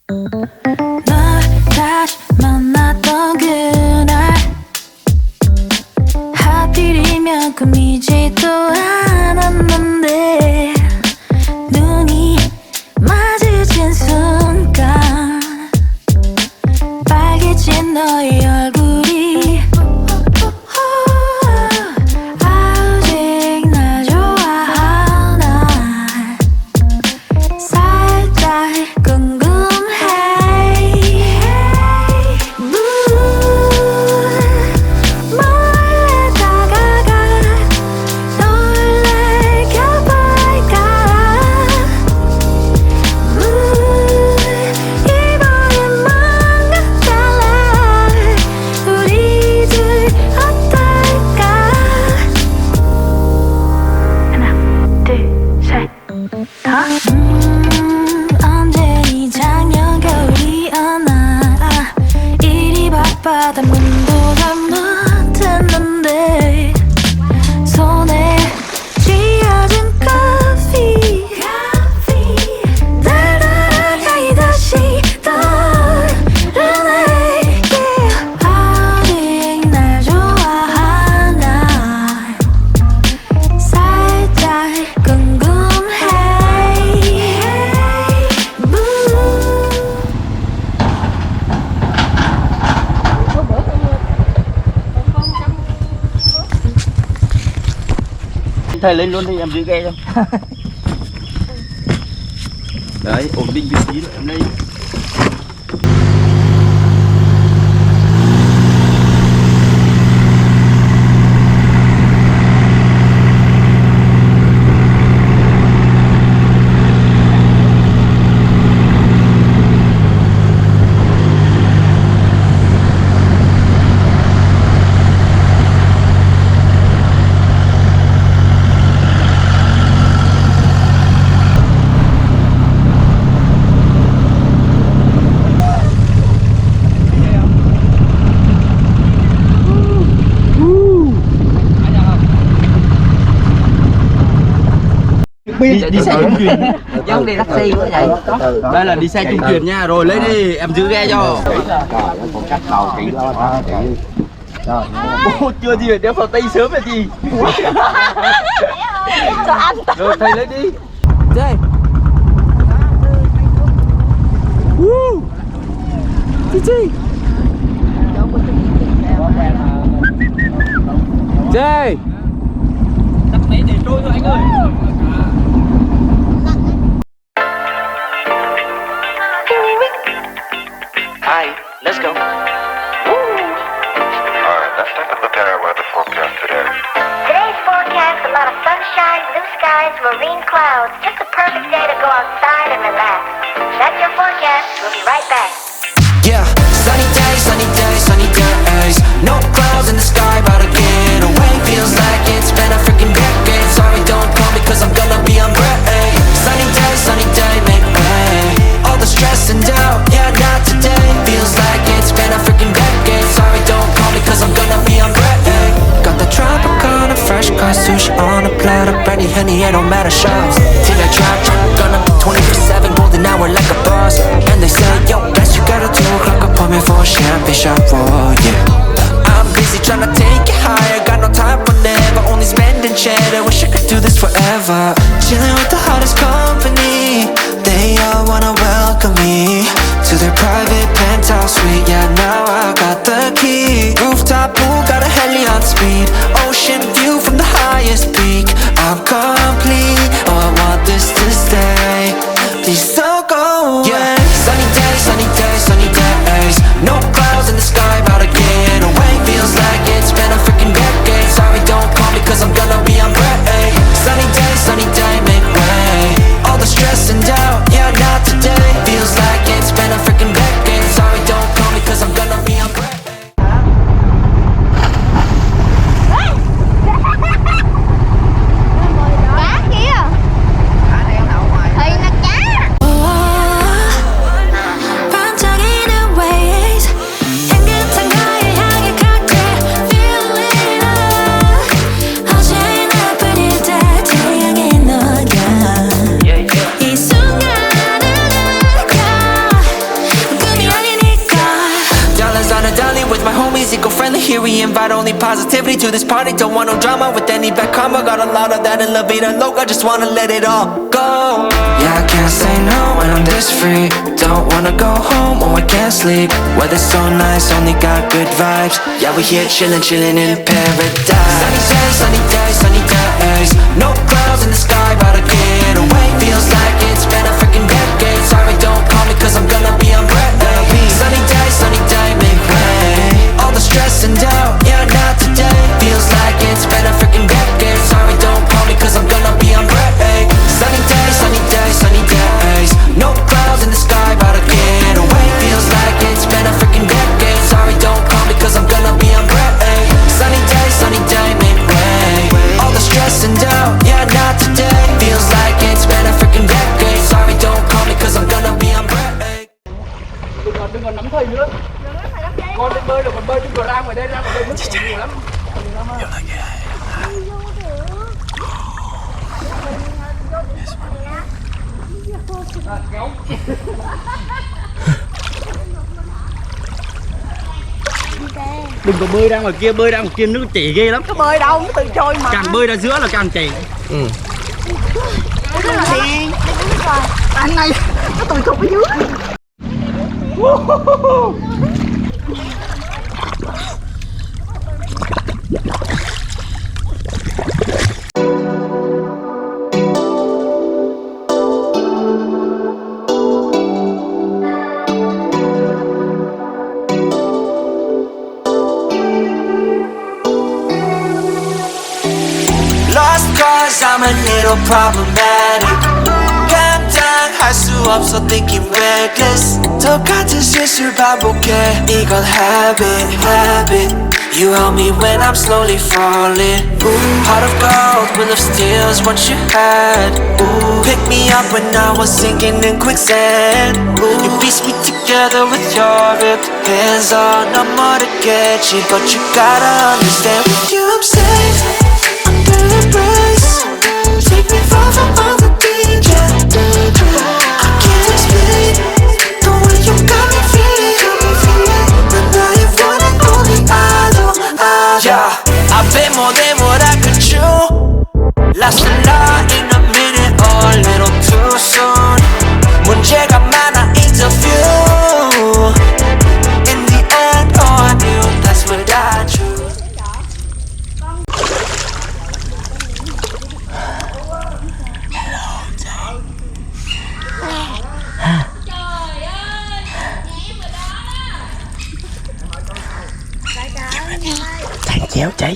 널 다시 만났던 그날 하필이면 꿈이지도 않았는데 눈이 마주친 순간 빨개진 너의 얼굴이 아직 날 좋아하나 살짝 궁금해. 몰래 다가가 놀래켜볼까. 이번엔 뭔가 달라. 우리 둘 어떨까. 하나 둘 셋. 언제니 작년 겨울이었나. 일이 바빠다 문도 잘 못했는데 손에 쥐어진 커피 날 따라가이 다시 떠오르네. 아직 날 좋아하나 살짝 궁금해. Thầy lên luôn thì em giữ ghe cho. Đấy, ổn định vị trí rồi em lên. Đi xe trung chuyển giống đi taxi nữa vậy. đây là đi xe trung chuyển nha, rồi lấy đi em giữ ghe cho. Ô, chưa gì phải đeo phao tay sớm là gì. Cho ăn. Rồi thầy lấy đi. Chơi. Chơi. Chơi. Đặt máy để trôi thôi anh ơi. Hi, let's go. Alright, let's take a look at our weather forecast today. Today's forecast, a lot of sunshine, blue skies, marine clouds. Just a perfect day to go outside and relax. That's your forecast. We'll be right back. Yeah, sunny days, sunny days, sunny days. No clouds in the sky, about to get away. Feels like it's been a freaking decade. Sorry, don't call me cause I'm gonna be on break. Sunny day, make way. All the stress and doubt, yeah, not today. Feels like it's been a freaking decade. Sorry, don't call me cause I'm gonna be on break. Got the Tropicana, fresh cut sushi on a platter. Brandy, Henny, it don't matter, shots. Till I drop, gonna be 24/7, golden hour like a boss. And they say, yo, guess you got a 2 o'clock appointment for a champagne shot, oh yeah. I'm busy tryna take it higher, got no time for never, only spending cheddar. Wish I could do this forever. Chilling with the hottest company, they all wanna welcome me to their private penthouse suite. Yeah, now I got the key. Rooftop pool, got a heli on speed. Ocean view from the highest peak. I'm complete, oh I want this to stay. Please don't go away. Yeah, sunny days, sunny days, sunny days. No clouds in the sky, about to get away. Feels like it's been a freaking decade. Sorry, don't call me cause I'm gonna be on break. Sunny day, make way. All the stress and doubt, yeah, not today. Feels like here, we invite only positivity to this party. Don't want no drama with any bad karma. Got a lot of that in La Vida Loca, just wanna let it all go. Yeah, I can't say no when I'm this free. Don't wanna go home, oh I can't sleep. Weather's so nice, only got good vibes. Yeah, we here chillin', chillin' in paradise. Sunny days, sunny days, sunny days. No clouds in the sky, about to get away. Feels like it's been a freaking decade. Sorry, don't call me cause I'm gonna be on break. Sunny day, make way. All the stress and doubt, yeah, not today. Feels like it's been a freaking decade. Sorry, don't call me cause I'm gonna be on break. Sunny days, sunny days, sunny days. No clouds in the sky, about to get away. Feels like it's been a freaking decade. Sorry, don't call me cause I'm gonna be on break. Sunny day, make way. All the stress and doubt, yeah, not today. Feels like it's been a freaking decade. Sorry, don't call me cause I'm gonna be on break. Đừng còn nắm thầy nữa. Con định bơi được, còn bơi đừng có ra ngoài đây, ra ngoài đây nước chảy nhiều lắm. Đừng có bơi ra ngoài kia nước chảy ghê lắm. Có bơi đâu, nó tự trôi mà. Càng bơi ra giữa là càng chảy. Đèn. Anh này, nó tụi thục ở dưới. Lost cause I'm a little problematic. 감당 할 수 없어 thinking reckless. 똑같은 실수를 반복해. 이건 habit. You help me when I'm slowly falling. Heart of gold, will of steel is what you had. Pick me up when I was sinking in quicksand. You piece me together with your ripped hands on. I'm 모르겠지, but you gotta understand. With you I'm safe, under the brace. Take me far from all the danger. I can't explain the way you got me feeling. 난 나의 one and only idol. Yeah, I've been more than what I could chew. Lost a lot in a minute or a little too soon. 문제가 많아 interview. In the end, all I knew, that's what I choose. Thằng chéo chạy.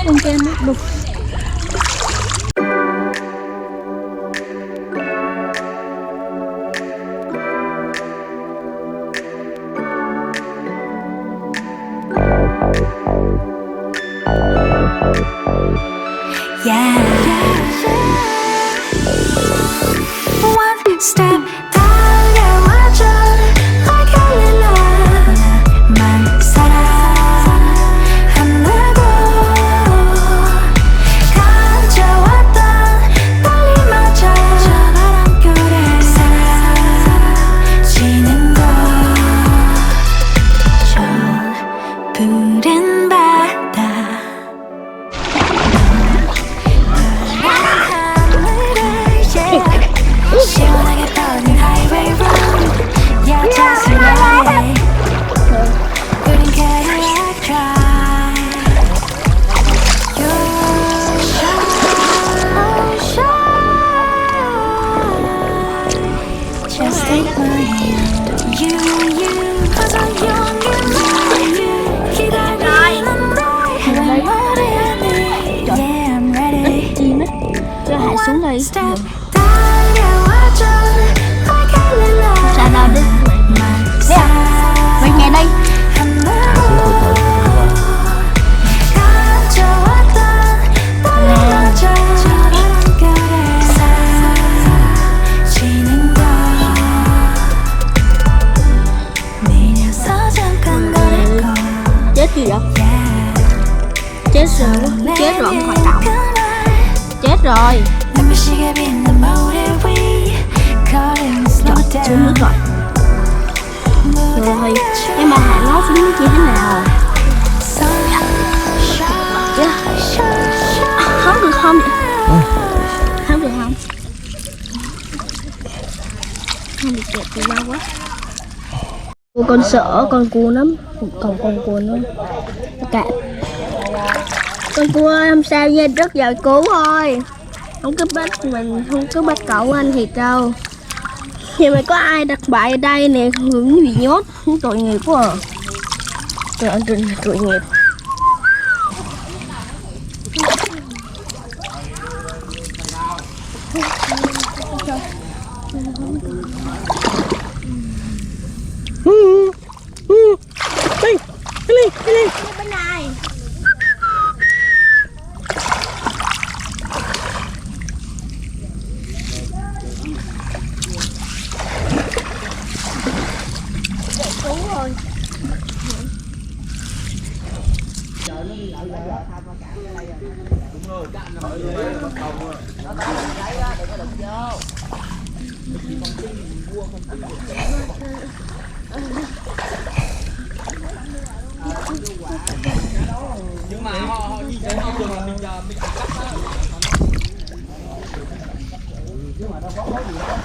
Con kem đục. Yeah. One step 달려와줘 like a little 만 사랑한다고 가져왔던 떨림마저 저 바람결에 사라지는 것 저 푸른 바다 đi. Step 달려와줘 like I love Ra đâu đi. Nè, về nhà đi. 가져왔던 떨려줘 바람결에 사라지는 것 미녀서 잠깐 거릴 거 Chết gì vậy? Chết rồi, chết rồi không hoạt động. Chết rồi. 눈부시게 빛난 모래 위 걸음 slow Xuống nước down rồi. Rồi, nhưng mà hạ nó xuống nước như thế nào? Không được không? Không được không? Không được kẹt từ lâu quá. Con sợ con cua lắm. Còn con cua nữa cạn. Con cua không sao nha, rất giỏi cứu thôi. Không cứ bắt mình, không cứ bắt cậu anh thiệt đâu. Nhưng mà có ai đặt bại ở đây nè, hướng bị nhốt, tội nghiệp quá à. Trời ơi, tội nghiệp. Đi bên này. Cứu rồi. Nhưng mà họ đi đến họ thường là mình cắt á. Nhưng mà nó có gì đó.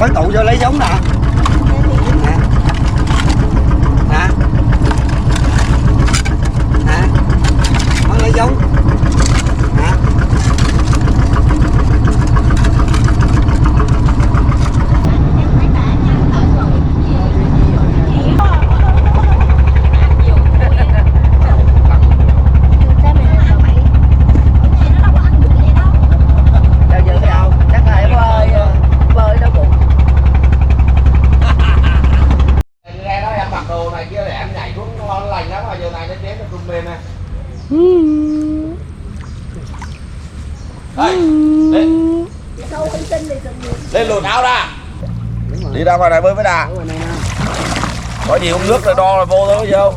Mới tụ vô lấy giống nè. Nè. Nè. Nè. Mới lấy giống. Nè. Lên lùn áo ra. Đi ra ngoài này bơi với đà. Có gì uống nước rồi đo là vô thôi chứ không.